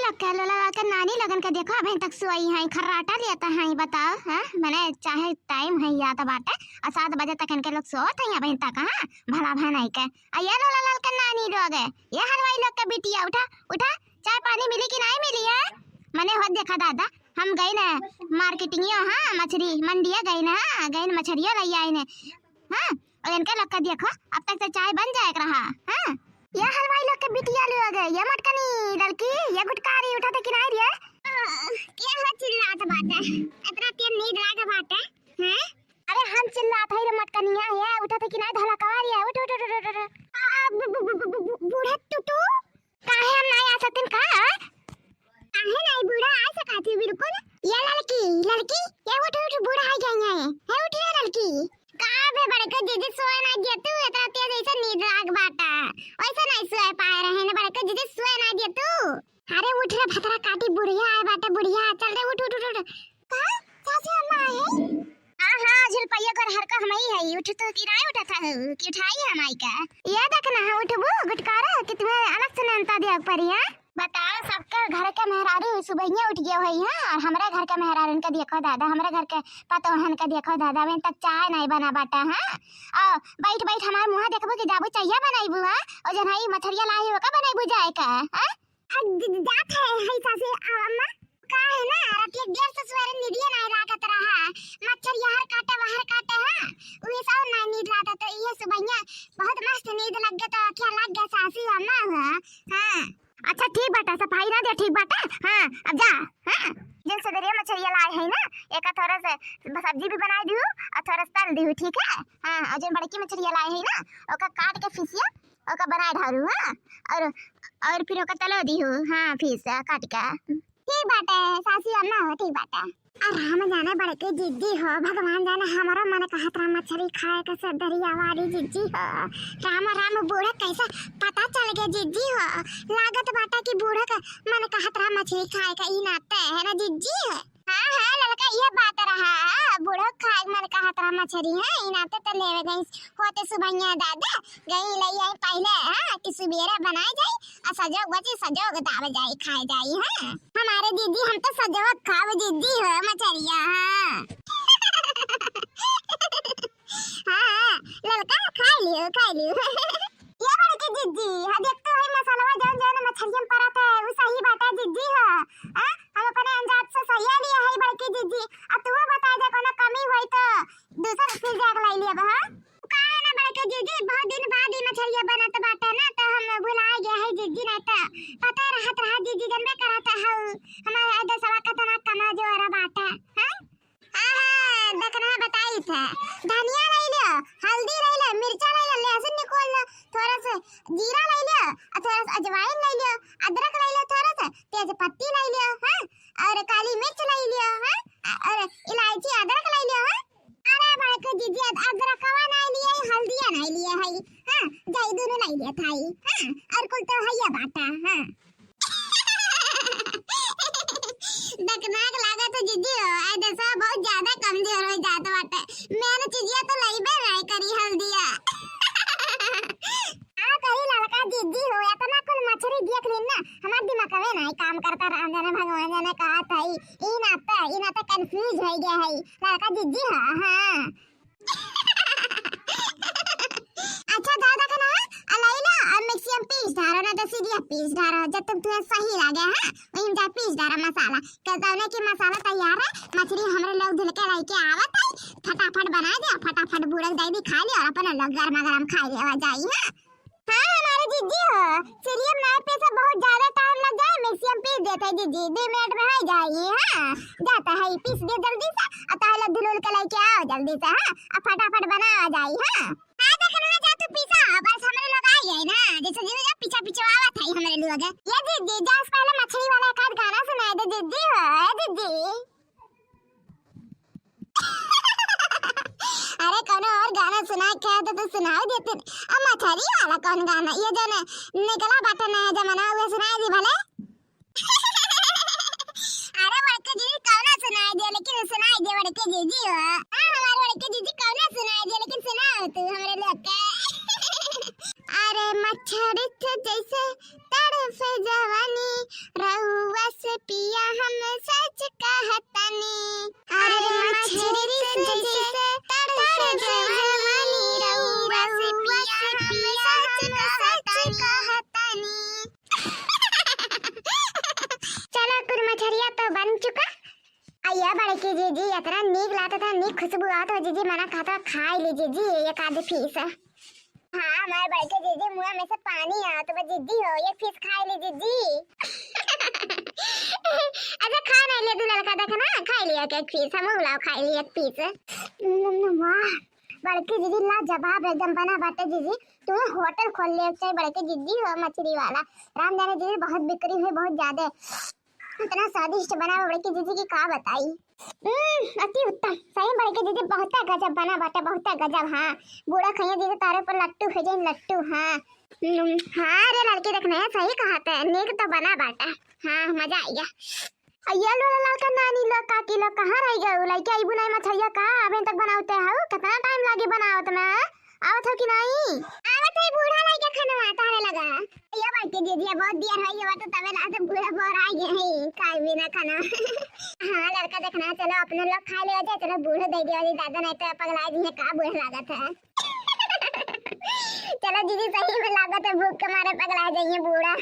लोग के लोला के नानी लगन के देखो अभी तक सोई है खर्राटा लेता है बताओ हां मैंने चाहे टाइम है या तो बाटे और 7 बजे तक इनके लोग सोत है अभी तक हां भला भनाई के ये लोला लाल के नानी लोग है ये हलवाई लोग के बिटिया उठा उठा चाय पानी मिली कि नहीं मिली है मैंने हो देखा दादा हम गए ना मार्केटिंग हां मछली मंडिया गए ना गए मछलियां ले आई ने हां और इनके लोग का देखो अब तक तो चाय बन जाए रहा हां ये हलवाई लोग के बिटिया लोग है ये मटकनी लड़की ये गुटकारी उठा तो किनारे रे क्या हो चिल्लात बात है इतना तेज नींद लागे बात है हैं अरे हम चिल्लात है रे मटकनिया ये उठा तो किनारे धला कवारी है उठ उठ उठ बूढ़ा टुटू काहे हम नहीं आ सकते का काहे नहीं बूढ़ा आ सकती बिल्कुल ये लड़की लड़की ये उठ उठ बूढ़ा आ जाएंगे है उठ रे लड़की कहां पे बड़के दीदी सोए ना दिए तू इतना तेज ऐसे नींद लाग बाटा ऐसा नहीं सोए पाए रहे ने बड़के दीदी सोए ना दिए तू अरे उठ रे भतरा काटी बुढ़िया है बाटा बुढ़िया चल रे उठ उठ उठ कहां सासू अम्मा है हां हां झलपैया कर हर का हमई है उठ तो किराए उठा था कि उठाई हमाई का ये देखना है उठबो गुटकारा कि तुम्हें अलग से नंता दे परिया बताओ सबके घर के मेहरारू सुबह उठ गए हुई है और हमारे घर के मेहरारू का देखो दादा हमारे घर के पतोहन का देखो दादा अभी तक चाय नहीं बना बाटा है और बैठ बैठ हमारे मुंह देखबो कि जाबो चाहिए बनाईबू है और जन हई मछरिया लाई हो का बनाईबू जाए का है जात है सासे अम्मा का है ना रात 1:30 से सवेरे नींदिए नहीं लागत रहा मच्छर यहर काटे वहर काटे है उहे सब नहीं नींद लाता तो ये सुबह बहुत मस्त नींद लग गया तो क्या लग गया सासी अम्मा हां अच्छा ठीक बाटा सफाई ना दे ठीक बाटा हां अब जा हां जिन से दरिया मछलियां लाए है ना एक थोड़ा से सब्जी भी बना दियो और थोड़ा तल दियो ठीक है हां और जिन बड़की मछलियां लाए है ना ओका काट के फिसिया ओका बना ढारू हां और फिर ओका तलो दियो हां फिस काट के ठीक बाटा सासी अम्मा हो ठीक बाटा राम जाने बड़के जिद्दी हो भगवान जाने हमारा मन कहत रहा मछली खाए का से दरिया वाली जिद्दी हो राम राम बूढ़ा कैसे पता चल गया जिद्दी हो लागत बाटा की बूढ़ा का मन कहत रहा मछली खाए का ई नाते है ना जिद्दी है हां हां लड़का ये बात रहा बूढ़ा खाए मन कहत रहा मछली है ई नाते तो लेवे गई होते सुबह दादा गई लई आई पहले हां कि सुबेरे बनाए जाए और सजोग बची सजोग दाव जाए खाए जाए हां हमारे दीदी हम तो सजोग खाव दीदी हो मछलियां हां लड़का खा लियो ये बड़की दीदी हां देख तो है मसाला जौन जौन मछलियां परात है वो सही बात है दीदी हो हां हम अपने अंदाज से सही लिया है बड़की दीदी अब तू बता दे कोनो कमी होई तो दूसरा फिर जाग लाई लिया हां काहे ना बड़की दीदी बहुत दिन बाद ही मछलियां बनत बाटे ना तो हम भुला गए है दीदी ना तो पता रहत रहा दीदी जनबे करत है हमारे आदे सवा कतना कमा जो रहा बाटे हां हां देखना बताई थे धनिया ले लियो हल्दी ले लियो मिर्चा ले लियो लहसुन निकाल लो थोड़ा सा जीरा ले लियो और थोड़ा सा अजवाइन ले लियो अदरक ले लियो थोड़ा सा तेज पत्ती ले लियो हां और काली मिर्च ले लियो हां और इलायची अदरक ले लियो हां अरे बड़के दीदी अदरक कवा नहीं लिए हल्दी नहीं लिए है हां जाई दोनों नहीं लिए थाई हां और कुल तो हैया बाटा हां दकनाक लागा तो दीदी हो ऐसे सब बहुत ज्यादा कमजोर हो जाता बाटे मैंने चीजिया तो लईबे नहीं करी हल्दिया हां करी लड़का दीदी हो इतना कुल मछली देख ली ना हमार दिमाग में नहीं काम करता राम जाने भगवान ने कहा था ई ना तो कंफ्यूज हो गया है लड़का दीदी हां अच्छा दादा का ना अलैला और मिक्सियम पीस धारो ना तो सीधे पीस धारो जब तुम तुम्हें सही लगे हां वहीं जा पीस धारो मसाला कहता कि मसाला तैयार है मछली हमरे लोग धुल के लेके आवत है फटाफट बना दे फटाफट बुड़क दे दी खा लिया और अपन लोग गरमा गरम खा लिया जाई हां हमारे जीजी हो चलिए मैं पे से बहुत ज्यादा टाइम लग जाए मिक्सियम पीस देते जीजी 2 मिनट में हो जाएगी हां जाता है पीस दे जल्दी से अताला धुल के लेके आओ जल्दी से हां अब फटाफट बना आ जाई हां हां देखना जा तू पीसा बस हमारे लोग आई है ना जैसे जीजा पीछा पीछे आवत है हमारे लोग ये दीदी जस्ट पहले मछली वाला एक गाना सुनाए दे दीदी हो दीदी अरे कौन और गाना सुना क्या तो सुनाई देते अब मछली वाला कौन गाना ये जो निकला बाटा नया जमाना हुआ सुनाई दी भले अरे बड़के दीदी कौन सुनाई दे लेकिन सुनाई दे बड़के दीदी हो हां हमारे बड़के दीदी कौन सुनाई दे लेकिन सुनाओ तू हमारे लोग का अरे मच्छर से जैसे तड़फे जवानी रहुआ से पिया हम सच कहतनी। अरे मच्छर से जैसे तड़फे जवानी रहुआ से पिया हम सच कहतनी। चलो कुर मछरिया तो बन चुका। आइया बड़की जीजी इतना नीक लाता था, नीक खुशबू आता है जीजी, मना खाता खा लीजिए जी एक आधी पीस। हाँ हमारे बड़के जीजी मुंह में से पानी आ तो जीजी हो एक पीस खा लीजिए जी। अच्छा खा नहीं ले तू लड़का देखा ना, खा लिया एक पीस, हम लाओ खा लिया एक पीस। वाह बड़के जीजी लाजवाब एकदम बना बाटे जीजी, तू होटल खोल ले चाहे बड़के जीजी हो मछली वाला। राम जाने जीजी बहुत बिक्री हुई बहुत ज्यादा, इतना स्वादिष्ट बना बड़के जीजी की का बताई। अति उत्तम सही बड़के जीजी बहुत गजब बना बाटे बहुत गजब। हाँ बूढ़ा खैया जीजी तारे पर लट्टू हो जाए लट्टू। हाँ हाँ रे लड़की देखना है सही कहा था, नीक तो बना बाटा। हाँ मजा आ गया। अय्या लोला का नानी लोग काकी लोग कहां रह गए लइका ई बुनाई मछरिया का अबे तक बनावते हो, कितना टाइम लागे बनावत में आवत हो कि नहीं आवत है? बूढ़ा लइका खाना तारे लगा ये बाटे दीदी बहुत देर है ये तो तवे ला से बूढ़ा बोर आ गए हैं खाए बिना खाना। हां लड़का देखना चलो अपने लोग खा ले जाए, चलो बूढ़ा दे दिया दादा नहीं तो पगला जी है का बूढ़ा लागत है। चलो दीदी सही में लागत है भूख के मारे पगला जाइए बूढ़ा।